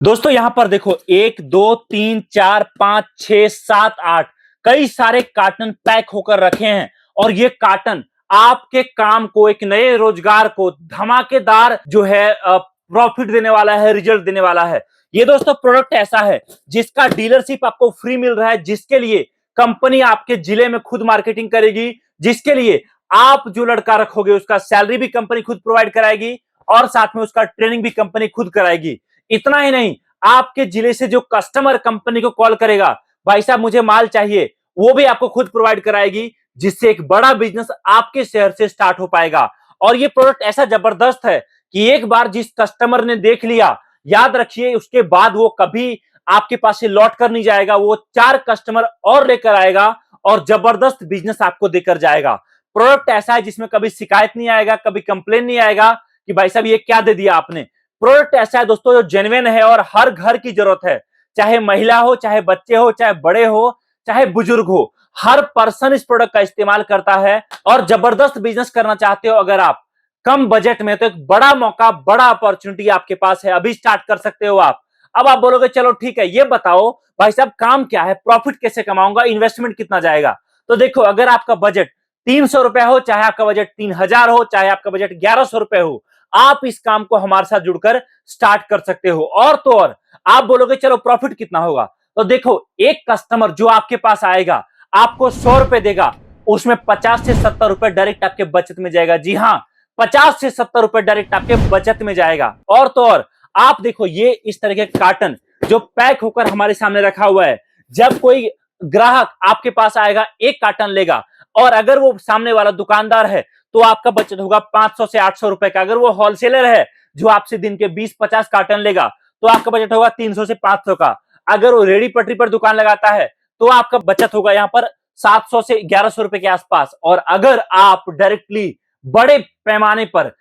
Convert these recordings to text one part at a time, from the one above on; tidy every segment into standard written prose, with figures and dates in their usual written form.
दोस्तों यहां पर देखो 1 2 3 4 5 6 7 8 कई सारे कार्टन पैक होकर रखे हैं। और ये कार्टन आपके काम को, एक नए रोजगार को धमाकेदार जो है प्रॉफिट देने वाला है, रिजल्ट देने वाला है। ये दोस्तों प्रोडक्ट ऐसा है जिसका डीलरशिप आपको फ्री मिल रहा है, जिसके लिए कंपनी आपके जिले में खुद मार्केटिंग करेगी, जिसके लिए आप जो लड़का रखोगे उसका सैलरी भी कंपनी खुद प्रोवाइड कराएगी और साथ में उसका ट्रेनिंग भी कंपनी खुद कराएगी। इतना ही नहीं, आपके जिले से जो कस्टमर कंपनी को कॉल करेगा, भाई साहब मुझे माल चाहिए, वो भी आपको खुद प्रोवाइड कराएगी, जिससे एक बड़ा बिजनेस आपके शहर से स्टार्ट हो पाएगा। और ये प्रोडक्ट ऐसा जबरदस्त है कि एक बार जिस कस्टमर ने देख लिया, याद रखिए उसके बाद वो कभी आपके पास से लौट कर नहीं जाएगा, वो 4 कस्टमर और लेकर आएगा और जबरदस्त बिजनेस आपको देकर जाएगा। प्रोडक्ट ऐसा है जिसमें कभी शिकायत नहीं आएगा, कभी कंप्लेन नहीं आएगा कि भाई साहब ये क्या दे दिया आपने। प्रोडक्ट ऐसा है दोस्तों जो जेन्युइन है और हर घर की जरूरत है, चाहे महिला हो, चाहे बच्चे हो, चाहे बड़े हो, चाहे बुजुर्ग हो, हर पर्सन इस प्रोडक्ट का इस्तेमाल करता है। और जबरदस्त बिजनेस करना चाहते हो अगर आप कम बजट में, तो एक बड़ा मौका, बड़ा अपॉर्चुनिटी आपके पास है, अभी स्टार्ट कर सकते हो आप। अब आप बोलोगे चलो ठीक है, ये बताओ भाई साहब काम क्या है, प्रॉफिट कैसे कमाऊंगा, इन्वेस्टमेंट कितना जाएगा। तो देखो, अगर आपका बजट 300 रुपए हो, चाहे आपका बजट 3000 हो, चाहे आपका बजट 1100 रुपए हो, आप इस काम को हमारे साथ जुड़कर स्टार्ट कर सकते हो। और तो और आप बोलोगे चलो प्रॉफिट कितना होगा, तो देखो एक कस्टमर जो आपके पास आएगा आपको 100 रुपए देगा, उसमें 50 से 70 रुपए डायरेक्ट आपके बचत में जाएगा। जी हाँ, 50 से 70 रुपए डायरेक्ट आपके बचत में जाएगा। और तो और आप देखो, ये इस तरह के कार्टन जो पैक होकर हमारे सामने रखा हुआ है, जब कोई ग्राहक आपके पास आएगा, एक कार्टन लेगा, और अगर वो सामने वाला दुकानदार है तो आपका बचत होगा 500 से 800 रुपए का। अगर वो होलसेलर है जो आपसे दिन के 20-50 कार्टन लेगा, तो आपका बजट होगा 300 से 500 का। अगर वो रेडी पटरी पर दुकान लगाता है तो आपका बचत होगा यहाँ पर 700 से 1100 रुपए के आसपास। और अगर आप डायरेक्टली बड़े पैमाने पर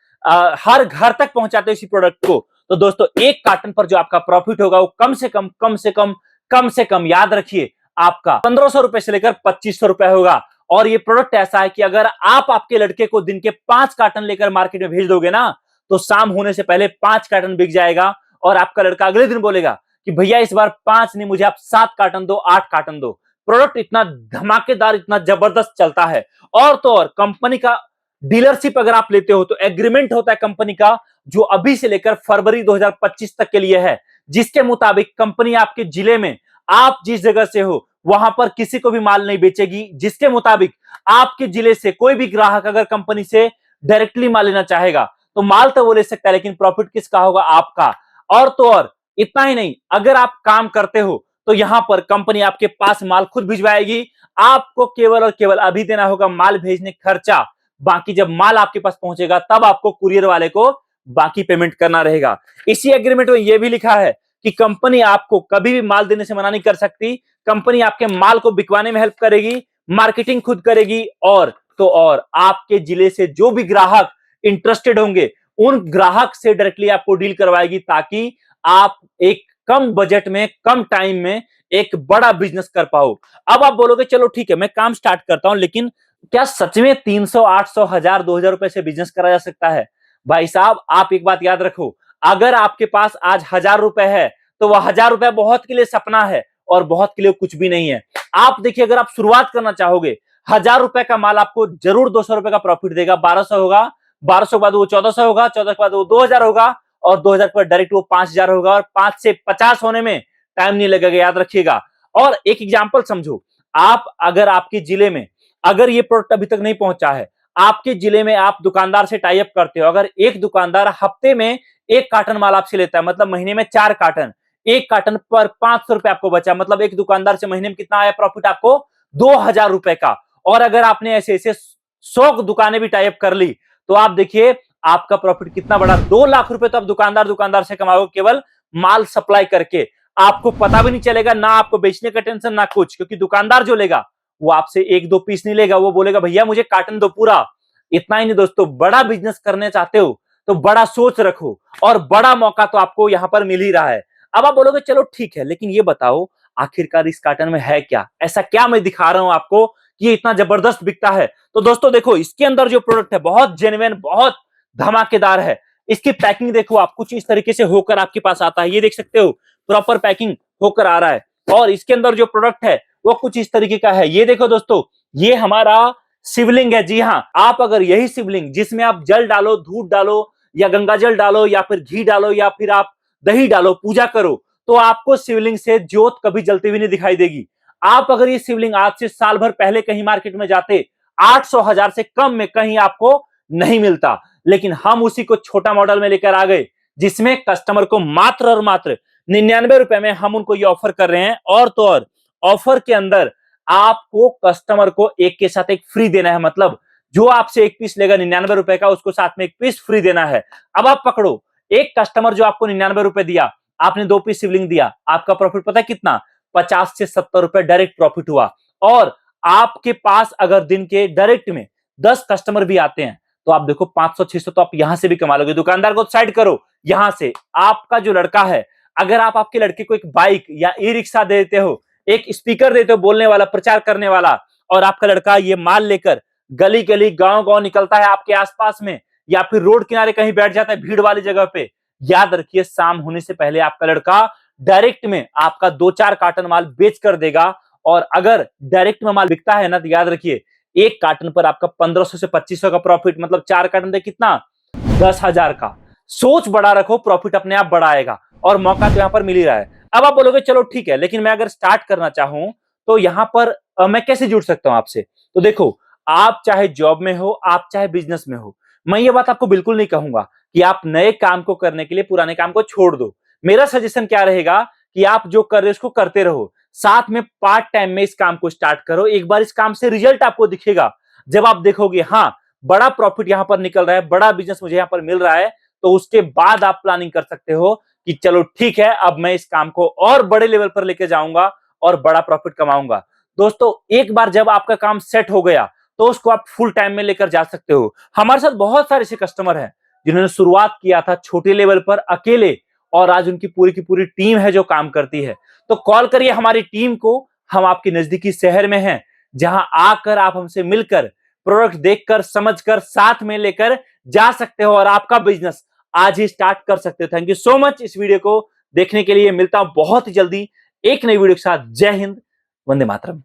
हर घर तक पहुंचाते हो इसी प्रोडक्ट को, तो दोस्तों एक कार्टन पर जो आपका प्रॉफिट होगा वो कम से कम याद रखिए, आपका 1500 रुपए से लेकर 2500 रुपए होगा। और ये प्रोडक्ट ऐसा है कि अगर आप आपके लड़के को दिन के 5 कार्टन लेकर मार्केट में भेज दोगे ना, तो शाम होने से पहले 5 कार्टन बिक जाएगा। और आपका लड़का अगले दिन बोलेगा कि भैया इस बार 5 नहीं, मुझे आप 7 कार्टन दो, 8 कार्टन दो। प्रोडक्ट इतना धमाकेदार, इतना जबरदस्त चलता है। और तो और कंपनी का डीलरशिप अगर आप लेते हो तो एग्रीमेंट होता है कंपनी का, जो अभी से लेकर फरवरी 2025 तक के लिए है, जिसके मुताबिक कंपनी आपके जिले में, आप जिस जगह से हो वहां पर किसी को भी माल नहीं बेचेगी। जिसके मुताबिक आपके जिले से कोई भी ग्राहक अगर कंपनी से डायरेक्टली माल लेना चाहेगा तो माल तो वो ले सकता है, लेकिन प्रॉफिट किसका होगा? आपका। और तो और इतना ही नहीं, अगर आप काम करते हो तो यहां पर कंपनी आपके पास माल खुद भिजवाएगी, आपको केवल और केवल अभी देना होगा माल भेजने खर्चा। बाकी जब माल आपके पास पहुंचेगा तब आपको कुरियर वाले को बाकी पेमेंट करना रहेगा। इसी एग्रीमेंट में यह भी लिखा है कि कंपनी आपको कभी भी माल देने से मना नहीं कर सकती। कंपनी आपके माल को बिकवाने में हेल्प करेगी, मार्केटिंग खुद करेगी। और तो और आपके जिले से जो भी ग्राहक इंटरेस्टेड होंगे, उन ग्राहक से डायरेक्टली आपको डील करवाएगी, ताकि आप एक कम बजट में, कम टाइम में एक बड़ा बिजनेस कर पाओ। अब आप बोलोगे चलो ठीक है, मैं काम स्टार्ट करता हूं, लेकिन क्या सच में 300, 800, 1000, 2000 रुपए से बिजनेस करा जा सकता है? भाई साहब आप एक बात याद रखो, अगर आपके पास आज 1000 रुपए है तो वह 1000 रुपए बहुत के लिए सपना है और बहुत के लिए कुछ भी नहीं है। आप देखिए, अगर आप शुरुआत करना चाहोगे, 1000 रुपए का माल आपको जरूर 200 रुपए का प्रॉफिट देगा, 1200 होगा, 1200 के बाद वो 1400 होगा, 1400 के बाद वो 2000 होगा, और 2000 के बाद डायरेक्ट वो 5000 होगा। और 5 से 50 होने में टाइम नहीं लगेगा, याद रखिएगा। और एक एग्जाम्पल समझो, आप अगर आपके जिले में अगर ये प्रोडक्ट अभी तक नहीं पहुंचा है, आपके जिले में आप दुकानदार से टाई अप करते हो, अगर एक दुकानदार हफ्ते में 1 कार्टन माल आपसे लेता है, मतलब महीने में 4 कार्टन, 1 कार्टन पर 500 रुपए आपको बचा, मतलब एक दुकानदार से महीने में कितना आया प्रॉफिट आपको? 2000 रुपए का। और अगर आपने ऐसे ऐसे 100 दुकानें भी टाई अप कर ली, तो आप देखिए आपका प्रॉफिट कितना बड़ा, 2 लाख रुपए तो आप दुकानदार से कमाओगे केवल माल सप्लाई करके। आपको पता भी नहीं चलेगा, ना आपको बेचने का टेंशन ना कुछ, क्योंकि दुकानदार जो लेगा वो आपसे 1-2 पीस नहीं लेगा, वो बोलेगा भैया मुझे कार्टन दो पूरा। इतना ही नहीं दोस्तों, बड़ा बिजनेस करने चाहते हो तो बड़ा सोच रखो, और बड़ा मौका तो आपको यहां पर मिल ही रहा है। अब आप बोलोगे चलो ठीक है, लेकिन ये बताओ आखिरकार इस कार्टन में है क्या, ऐसा क्या मैं दिखा रहा हूं आपको कि ये इतना जबरदस्त बिकता है? तो दोस्तों देखो, इसके अंदर जो प्रोडक्ट है बहुत जेन्युइन, बहुत धमाकेदार है। इसकी पैकिंग देखो आप, कुछ इस तरीके से होकर आपके पास आता है। ये देख सकते हो प्रॉपर पैकिंग होकर आ रहा है। और इसके अंदर जो प्रोडक्ट है वो कुछ इस तरीके का है। ये देखो दोस्तों, ये हमारा शिवलिंग है। जी हाँ, आप अगर यही शिवलिंग जिसमें आप जल डालो, दूध डालो या गंगा जल डालो या फिर घी डालो या फिर आप दही डालो, पूजा करो, तो आपको शिवलिंग से ज्योत कभी जलती हुई नहीं दिखाई देगी। आप अगर ये शिवलिंग आज से साल भर पहले कहीं मार्केट में जाते, 800,000 से कम में कहीं आपको नहीं मिलता। लेकिन हम उसी को छोटा मॉडल में लेकर आ गए, जिसमें कस्टमर को मात्र और मात्र 99 रुपए में हम उनको ये ऑफर कर रहे हैं। और तो और ऑफर के अंदर आपको कस्टमर को एक के साथ एक फ्री देना है। मतलब जो आपसे एक पीस लेगा 99 रुपए का, उसको साथ में एक पीस फ्री देना है। अब आप पकड़ो, एक कस्टमर जो आपको 99 रुपए दिया, आपने 2 पीस शिवलिंग दिया, आपका प्रॉफिट पता है कितना? 50 से 70 रुपए डायरेक्ट प्रॉफिट हुआ। और आपके पास अगर दिन के डायरेक्ट में 10 कस्टमर भी आते हैं, तो आप देखो 500-600 तो आप यहां से भी कमा लोगे। दुकानदार को साइड करो, यहां से आपका जो लड़का है, अगर आप आपके लड़के को एक बाइक या ई रिक्शा देते हो, एक स्पीकर देते हो बोलने वाला, प्रचार करने वाला, और आपका लड़का ये माल लेकर गली गली गांव गांव निकलता है आपके आसपास में, या फिर रोड किनारे कहीं बैठ जाता है भीड़ वाली जगह पे, याद रखिए शाम होने से पहले आपका लड़का डायरेक्ट में आपका 2-4 कार्टन माल बेच कर देगा। और अगर डायरेक्ट में माल बिकता है ना, तो याद रखिए एक कार्टन पर आपका 1500 से 2500 का प्रॉफिट, मतलब 4 कार्टन दे कितना? 10,000 का। सोच बड़ा रखो, प्रॉफिट अपने आप बड़ा आएगा। और मौका तो यहां पर मिल ही रहा है। अब आप बोलोगे चलो ठीक है, लेकिन मैं अगर स्टार्ट करना चाहूं तो यहां पर मैं कैसे जुड़ सकता हूं आपसे? तो देखो, आप चाहे जॉब में हो, आप चाहे बिजनेस में हो, मैं ये बात आपको बिल्कुल नहीं कहूंगा कि आप नए काम को करने के लिए पुराने काम को छोड़ दो। मेरा सजेशन क्या रहेगा कि आप जो कर रहे हो उसको करते रहो, साथ में पार्ट टाइम में इस काम को स्टार्ट करो। एक बार इस काम से रिजल्ट आपको दिखेगा, जब आप देखोगे हाँ बड़ा प्रॉफिट यहां पर निकल रहा है, बड़ा बिजनेस मुझे यहां पर मिल रहा है, तो उसके बाद आप प्लानिंग कर सकते हो कि चलो ठीक है, अब मैं इस काम को और बड़े लेवल पर लेके जाऊंगा और बड़ा प्रॉफिट कमाऊंगा। दोस्तों, एक बार जब आपका काम सेट हो गया, तो उसको आप फुल टाइम में लेकर जा सकते हो। हमारे साथ बहुत सारे ऐसे कस्टमर हैं जिन्होंने शुरुआत किया था छोटे लेवल पर अकेले, और आज उनकी पूरी की पूरी टीम है जो काम करती है। तो कॉल करिए हमारी टीम को, हम आपके नजदीकी शहर में हैं, जहां आकर आप हमसे मिलकर प्रोडक्ट देखकर समझकर साथ में लेकर जा सकते हो और आपका बिजनेस आज ही स्टार्ट कर सकते हो। थैंक यू सो मच इस वीडियो को देखने के लिए। मिलता हूं बहुत ही जल्दी एक नई वीडियो के साथ। जय हिंद, वंदे मातरम।